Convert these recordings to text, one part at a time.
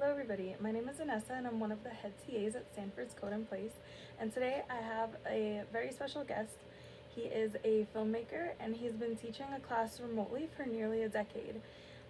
Hello everybody, my name is Vanessa and I'm one of the head TAs at Stanford's Code in Place, and today I have a very special guest. He is a filmmaker and he's been teaching a class remotely for nearly a decade.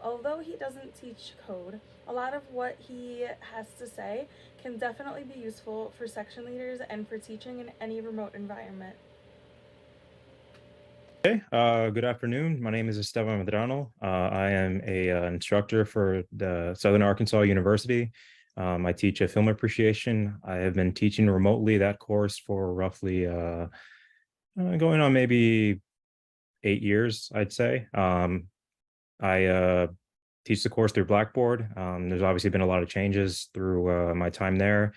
Although he doesn't teach code, a lot of what he has to say can definitely be useful for section leaders and for teaching in any remote environment. Good afternoon. My name is Esteban Medrano. I am a instructor for the Southern Arkansas University. I teach a film appreciation. I have been teaching remotely that course for roughly going on maybe 8 years, I'd say. I teach the course through Blackboard. There's obviously been a lot of changes through my time there,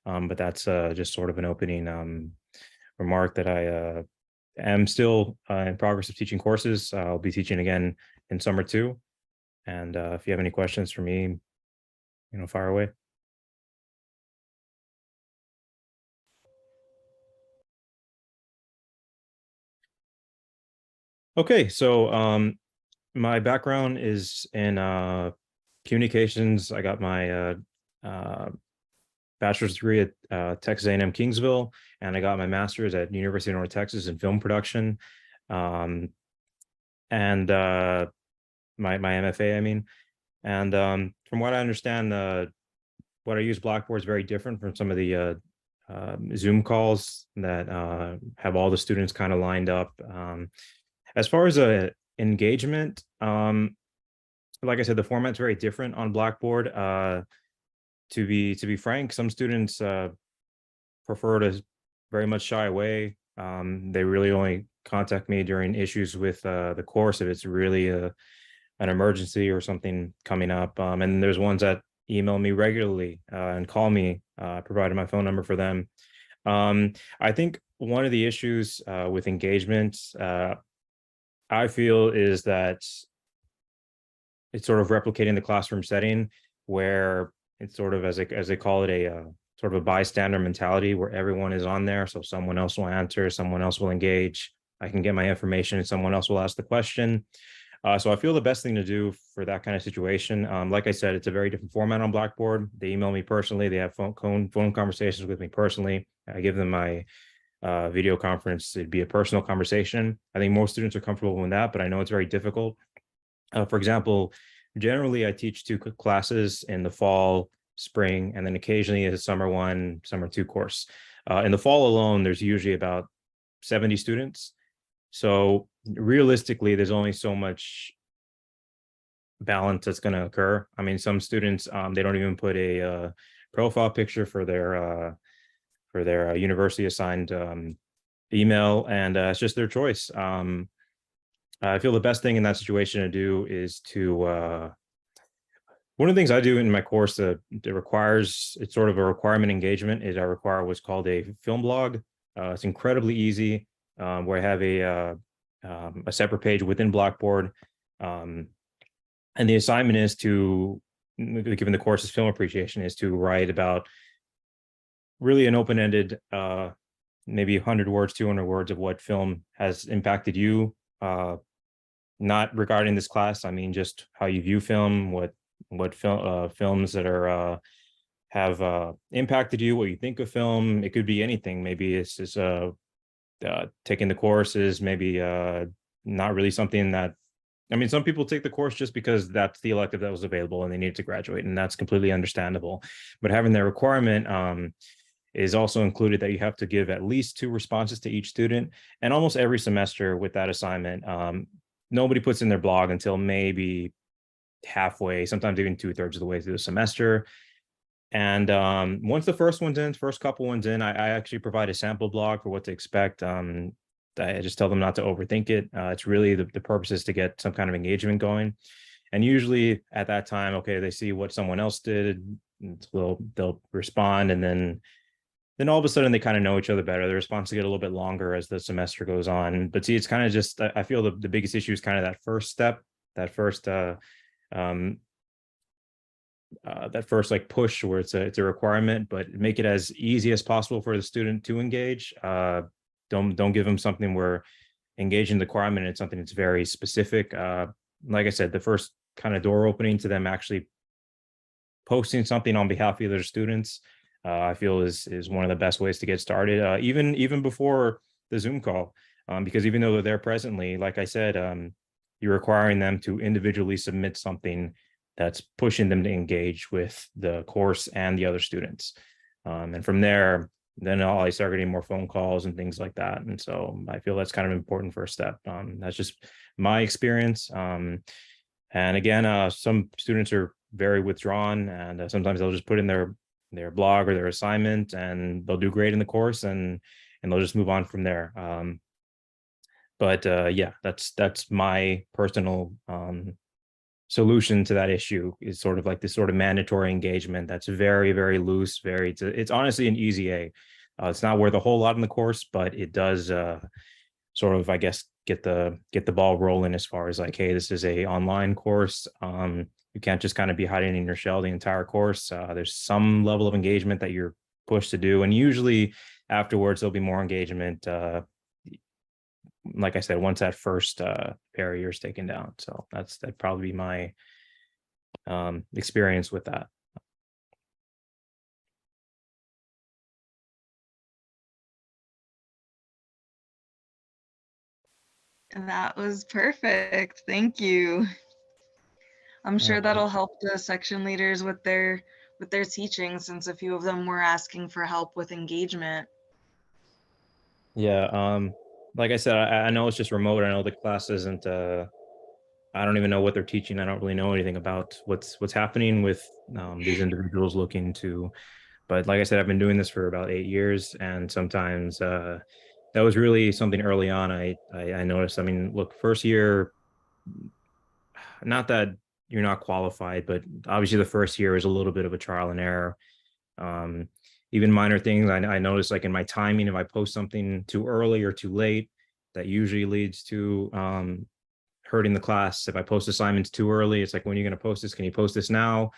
but that's just sort of an opening remark that I am still in progress of teaching courses. I'll be teaching again in summer too. And if you have any questions for me, fire away. Okay, so my background is in communications. I got my uh, bachelor's degree at Texas A&M Kingsville, and I got my master's at University of North Texas in film production, um, and my MFA, I mean. And from what I understand, what I use Blackboard is very different from some of the Zoom calls that have all the students kind of lined up. As far as engagement, like I said, the format's very different on Blackboard. To be frank, some students prefer to very much shy away. They really only contact me during issues with the course if it's really an emergency or something coming up. And there's ones that email me regularly and call me, provided my phone number for them. I think one of the issues with engagement, I feel, is that it's sort of replicating the classroom setting where it's sort of, as they call it, a sort of a bystander mentality where everyone is on there. So someone else will answer, someone else will engage. I can get my information and someone else will ask the question. So I feel the best thing to do for that kind of situation, like I said, it's a very different format on Blackboard. They email me personally. They have phone conversations with me personally. I give them my video conference. It'd be a personal conversation. I think most students are comfortable with that, but I know it's very difficult. For example, generally I teach two classes in the fall, spring, and then occasionally a summer one, summer two course. In the fall alone, there's usually about 70 students. So realistically, there's only so much balance that's going to occur. I mean, some students, they don't even put a profile picture for their university assigned email, and it's just their choice. I feel the best thing in that situation to do is to one of the things I do in my course that requires, it's sort of a requirement engagement, is I require what's called a film blog. It's incredibly easy, where I have a separate page within Blackboard. And the assignment is to, given the course's film appreciation, is to write about really an open-ended, maybe 100 words, 200 words of what film has impacted you. Not regarding this class, I mean just how you view film, what films that are have impacted you, what you think of film. It could be anything. Maybe it's just taking the courses, maybe not really something that, I mean, some people take the course just because that's the elective that was available and they needed to graduate, and that's completely understandable. But having that requirement is also included that you have to give at least 2 responses to each student. And almost every semester with that assignment, nobody puts in their blog until maybe halfway, sometimes even 2/3 of the way through the semester. And once the first couple ones in, I actually provide a sample blog for what to expect. I just tell them not to overthink it. It's really the purpose is to get some kind of engagement going. And usually at that time, okay, they see what someone else did, they'll respond, and then all of a sudden they kind of know each other better. The responses get a little bit longer as the semester goes on. But see, it's kind of just, I feel the biggest issue is kind of that first step, um, that first like push where it's a requirement, but make it as easy as possible for the student to engage. Don't give them something where engaging the requirement is something that's very specific. Like I said, the first kind of door opening to them actually posting something on behalf of other students, I feel is one of the best ways to get started, even before the Zoom call, because even though they're there presently, like I said, you're requiring them to individually submit something that's pushing them to engage with the course and the other students. And from there, then I start getting more phone calls and things like that. And so I feel that's kind of an important first step. That's just my experience. And again, some students are very withdrawn, and sometimes they'll just put in their blog or their assignment, and they'll do great in the course, and they'll just move on from there. But yeah, that's my personal solution to that issue, is sort of like this sort of mandatory engagement that's very, very loose. It's honestly an easy A. It's not worth a whole lot in the course, but it does sort of, I guess, get the ball rolling as far as like, hey, this is a online course. You can't just kind of be hiding in your shell the entire course. There's some level of engagement that you're pushed to do, and usually afterwards there'll be more engagement. Like I said, once that first barrier is taken down. So that'd probably be my experience with that. That was perfect. Thank you. I'm sure that'll help the section leaders with their teaching, since a few of them were asking for help with engagement. Yeah. Like I said, I know it's just remote. I know the class isn't I don't even know what they're teaching. I don't really know anything about what's happening with these individuals looking to. But like I said, I've been doing this for about 8 years, and sometimes that was really something early on. I noticed. I mean, look, first year, not that you're not qualified, but obviously the first year is a little bit of a trial and error. Um, Even minor things, I noticed, like in my timing, if I post something too early or too late, that usually leads to hurting the class. If I post assignments too early, it's like, when are you going to post this? Can you post this now?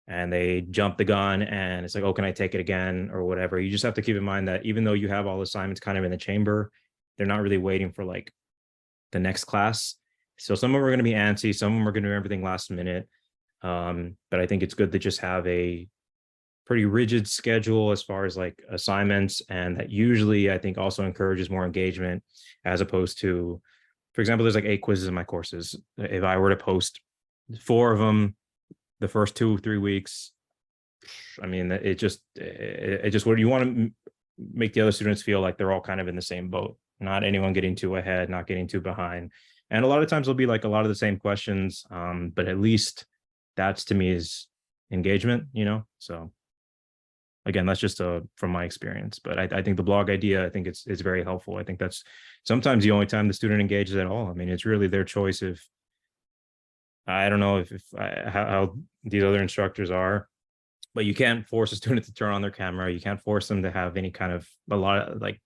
And they jump the gun, and it's like, oh, can I take it again or whatever? You just have to keep in mind that even though you have all the assignments kind of in the chamber, they're not really waiting for like the next class. So some of them are going to be antsy, some of them are going to do everything last minute. But I think it's good to just have a pretty rigid schedule as far as like assignments, and that usually I think also encourages more engagement, as opposed to, for example, there's like 8 quizzes in my courses. If I were to post 4 of them the first 2-3 weeks, I mean, it just what you want to make the other students feel like they're all kind of in the same boat, not anyone getting too ahead, not getting too behind. And a lot of times there'll be like a lot of the same questions, but at least that's, to me, is engagement, So again, that's just from my experience, but I think the blog idea, I think it's very helpful. I think that's sometimes the only time the student engages at all. I mean, it's really their choice. If I don't know how these other instructors are, but you can't force a student to turn on their camera. You can't force them to have any kind of, a lot of, like,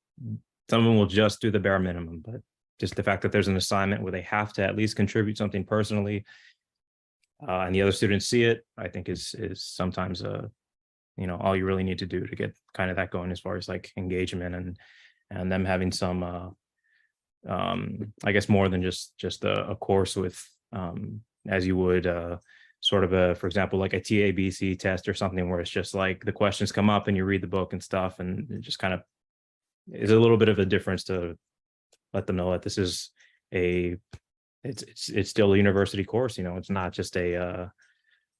some of them will just do the bare minimum, but just the fact that there's an assignment where they have to at least contribute something personally, and the other students see it, I think is sometimes all you really need to do to get kind of that going, as far as like engagement and them having some I guess more than just a course with as you would sort of for example, like a TABC test or something, where it's just like the questions come up and you read the book and stuff, and it just kind of is a little bit of a difference to let them know that this is it's still a university course. It's not just a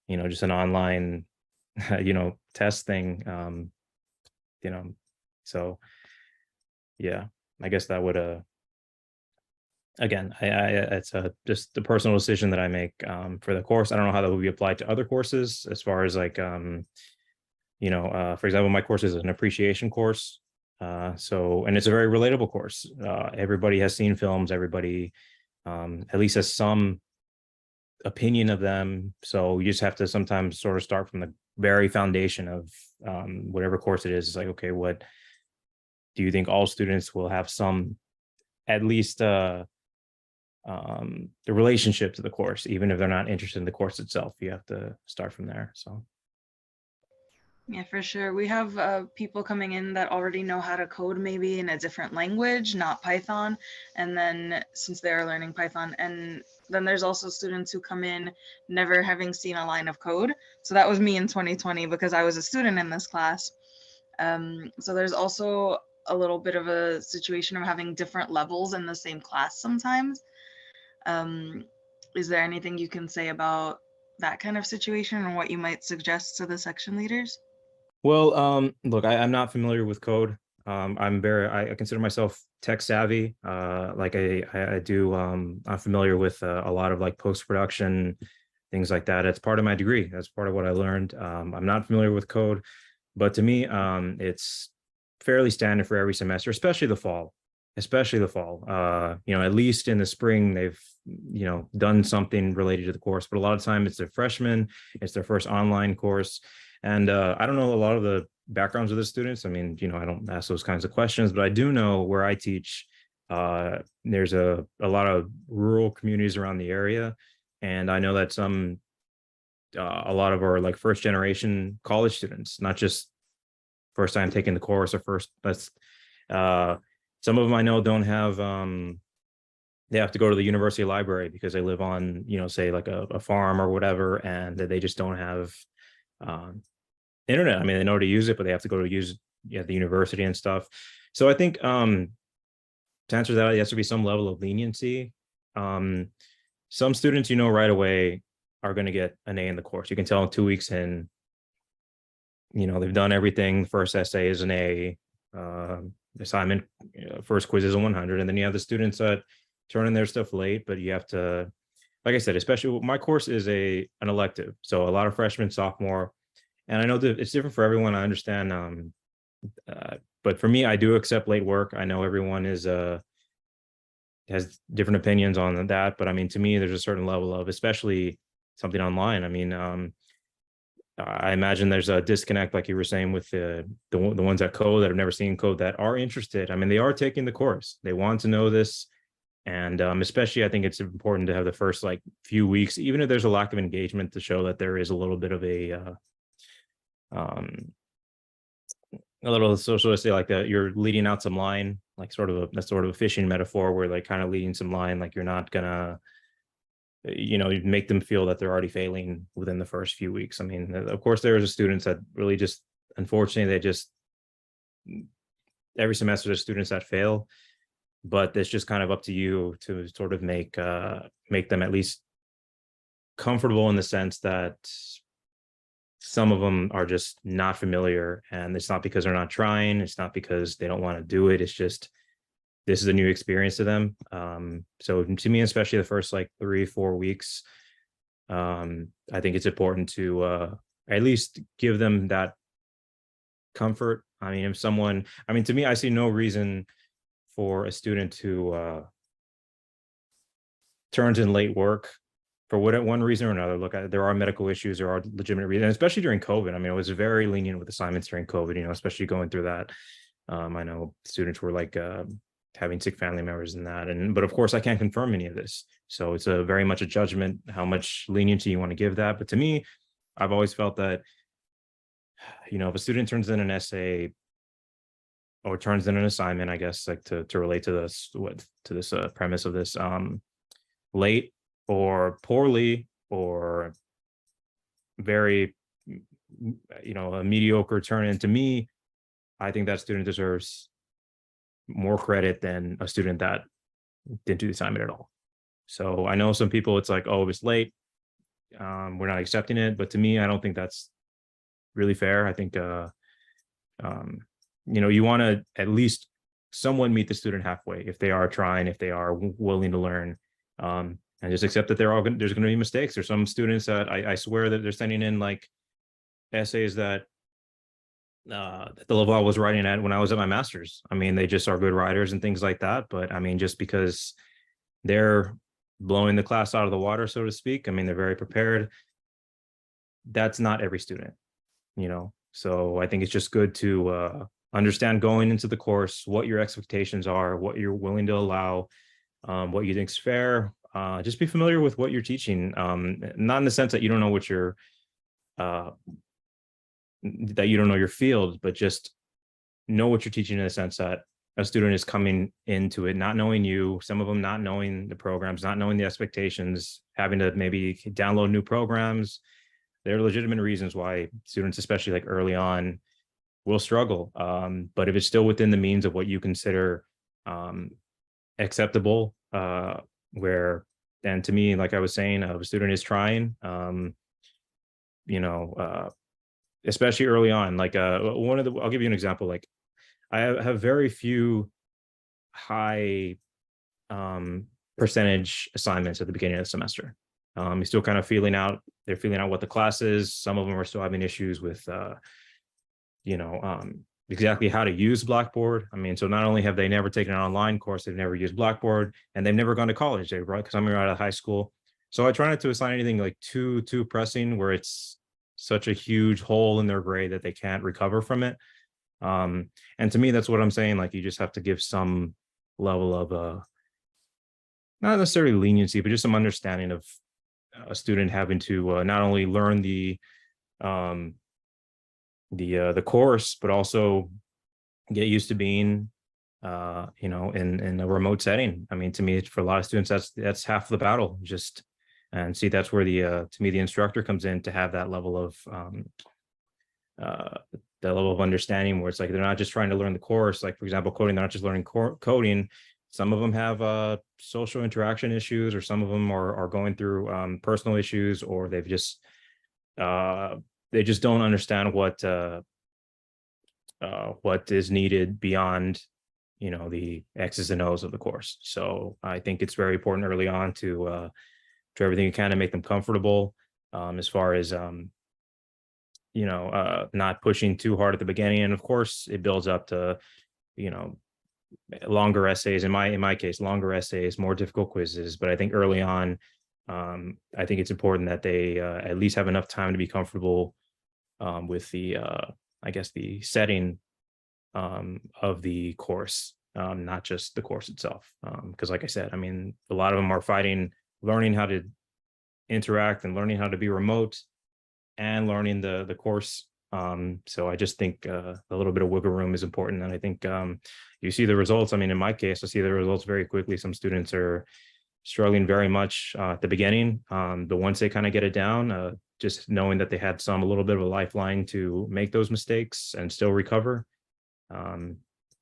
just an online test thing. So yeah, I guess that would again, I it's just the personal decision that I make for the course. I don't know how that would be applied to other courses, as far as like for example, my course is an appreciation course. And it's a very relatable course. Everybody has seen films, everybody at least has some opinion of them. So you just have to sometimes sort of start from the very foundation of whatever course it is. It's like, okay, what do you think all students will have some, at least the relationship to the course, even if they're not interested in the course itself? You have to start from there. So Yeah, for sure. We have people coming in that already know how to code maybe in a different language, not Python. And then since they're learning Python, and then there's also students who come in never having seen a line of code. So that was me in 2020 because I was a student in this class. So there's also a little bit of a situation of having different levels in the same class sometimes. Um, is there anything you can say about that kind of situation or what you might suggest to the section leaders? Well, look, I'm not familiar with code. I consider myself tech savvy. I do. I'm familiar with a lot of like post production things like that. It's part of my degree. That's part of what I learned. I'm not familiar with code, but to me, it's fairly standard for every semester, especially the fall. Especially the fall. At least in the spring, they've done something related to the course, but a lot of time it's their freshman, it's their first online course. And I don't know a lot of the backgrounds of the students. I mean, I don't ask those kinds of questions, but I do know where I teach, there's a lot of rural communities around the area. And I know that a lot of our like first generation college students, not just first time taking the course or uh, some of them I know don't have, they have to go to the university library because they live on, say like a farm or whatever, and they just don't have, um, internet. I mean, they know how to use it, but they have to go to use it at the university and stuff. So I think, to answer that, there has to be some level of leniency. Um, some students, right away are going to get an A in the course. You can tell 2 weeks in, they've done everything. First essay is an A, assignment, first quiz is a 100, and then you have the students that turn in their stuff late, but you have to, like I said, especially my course is an elective, so a lot of freshmen, sophomore, and I know that it's different for everyone. I understand, but for me, I do accept late work. I know everyone has different opinions on that, but I mean, to me, there's a certain level of, especially something online. I mean, I imagine there's a disconnect, like you were saying, with the ones that code that have never seen code that are interested. I mean, they are taking the course. They want to know this, and especially, I think it's important to have the first like few weeks, even if there's a lack of engagement, to show that there is a little bit of um, a little social, to say like that you're leading out some line, like that's sort of a fishing metaphor, where like kind of leading some line, like you're not gonna you make them feel that they're already failing within the first few weeks. I mean, of course, there's students that really just, unfortunately, they just, every semester there's students that fail, but it's just kind of up to you to sort of make them at least comfortable, in the sense that some of them are just not familiar, and it's not because they're not trying, it's not because they don't want to do it, it's just this is a new experience to them. So to me, especially the first like 3-4 weeks, I think it's important to at least give them that comfort. I mean, to me, I see no reason for a student to turns in late work for one reason or another. Look, there are medical issues, there are legitimate reasons, especially during COVID. I mean, I was very lenient with assignments during COVID, especially going through that. I know students were like having sick family members and that, but of course I can't confirm any of this. So it's a very much a judgment, how much leniency you want to give that. But to me, I've always felt that, if a student turns in an essay or turns in an assignment, I guess, like to relate to this premise of this, late or poorly or very, a mediocre turn in, to me, I think that student deserves more credit than a student that didn't do the assignment at all. So I know some people, it's like, oh, it's late, we're not accepting it. But to me, I don't think that's really fair. I think, you want to at least somewhat meet the student halfway, if they are trying, if they are willing to learn, and just accept that there's going to be mistakes. There's some students that I swear that they're sending in like essays that the level I was writing at when I was at my master's. I mean, they just are good writers and things like that. But I mean, just because they're blowing the class out of the water, so to speak, I mean, they're very prepared. That's not every student. So I think it's just good to understand going into the course what your expectations are, what you're willing to allow, what you think is fair. Just be familiar with what you're teaching. Not in the sense that you don't know what you're that you don't know your field, but just know what you're teaching in the sense that a student is coming into it not knowing you, some of them not knowing the programs, not knowing the expectations, having to maybe download new programs. There are legitimate reasons why students, especially like early on, will struggle. But if it's still within the means of what you consider acceptable, where, and to me, like I was saying, a student is trying, you know, especially early on, like one of the, I'll give you an example. Like I have very few high percentage assignments at the beginning of the semester. You're still kind of feeling out, they're feeling out what the class is. Some of them are still having issues with, you know, exactly how to use Blackboard. I mean, so not only have they never taken an online course, they've never used Blackboard, and they've never gone to college. They right, because I'm out of high school. So I try not to assign anything like too pressing where it's such a huge hole in their grade that they can't recover from it. And to me, that's what I'm saying. Like you just have to give some level of not necessarily leniency, but just some understanding of a student having to not only learn um the course, but also get used to being you know, in a remote setting. I mean, to me, for a lot of students, that's half the battle. Just, and see, that's where the to me the instructor comes in to have that level of uh that level of understanding where it's like they're not just trying to learn the course. Like for example, coding, they're not just learning coding. Some of them have social interaction issues, or some of them are going through personal issues, or uh they just don't understand what is needed beyond, you know, the X's and O's of the course. So I think it's very important early on to do everything you can to make them comfortable, as far as you know, not pushing too hard at the beginning. And of course, it builds up to, you know, longer essays. In my case, longer essays, more difficult quizzes. But I think early on, I think it's important that they at least have enough time to be comfortable with the, I guess, the setting of the course, not just the course itself. Because, like I said, I mean, a lot of them are fighting, learning how to interact and learning how to be remote and learning the course. So I just think a little bit of wiggle room is important. And I think you see the results. I mean, in my case, I see the results very quickly. Some students are struggling very much at the beginning. But once they kind of get it down, just knowing that they had a little bit of a lifeline to make those mistakes and still recover. Um,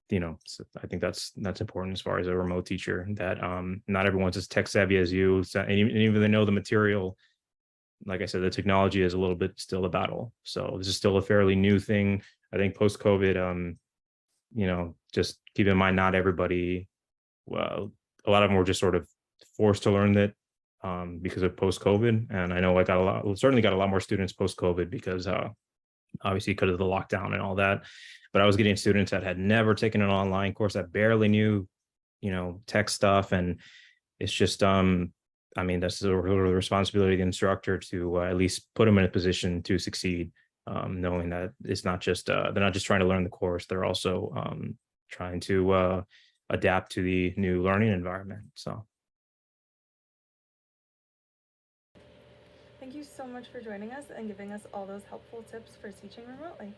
you know, so I think that's important as far as a remote teacher, that not everyone's as tech savvy as you. So, and even if they know the material, like I said, the technology is a little bit still a battle. So this is still a fairly new thing. I think post COVID, you know, just keep in mind, not everybody, well, a lot of them were just sort of forced to learn that because of post COVID. And I know I certainly got a lot more students post COVID because obviously because of the lockdown and all that. But I was getting students that had never taken an online course, that barely knew, you know, tech stuff. And it's just, I mean, that's the responsibility of the instructor to at least put them in a position to succeed, knowing that it's not just, they're not just trying to learn the course, they're also trying to adapt to the new learning environment. So. Thank you so much for joining us and giving us all those helpful tips for teaching remotely.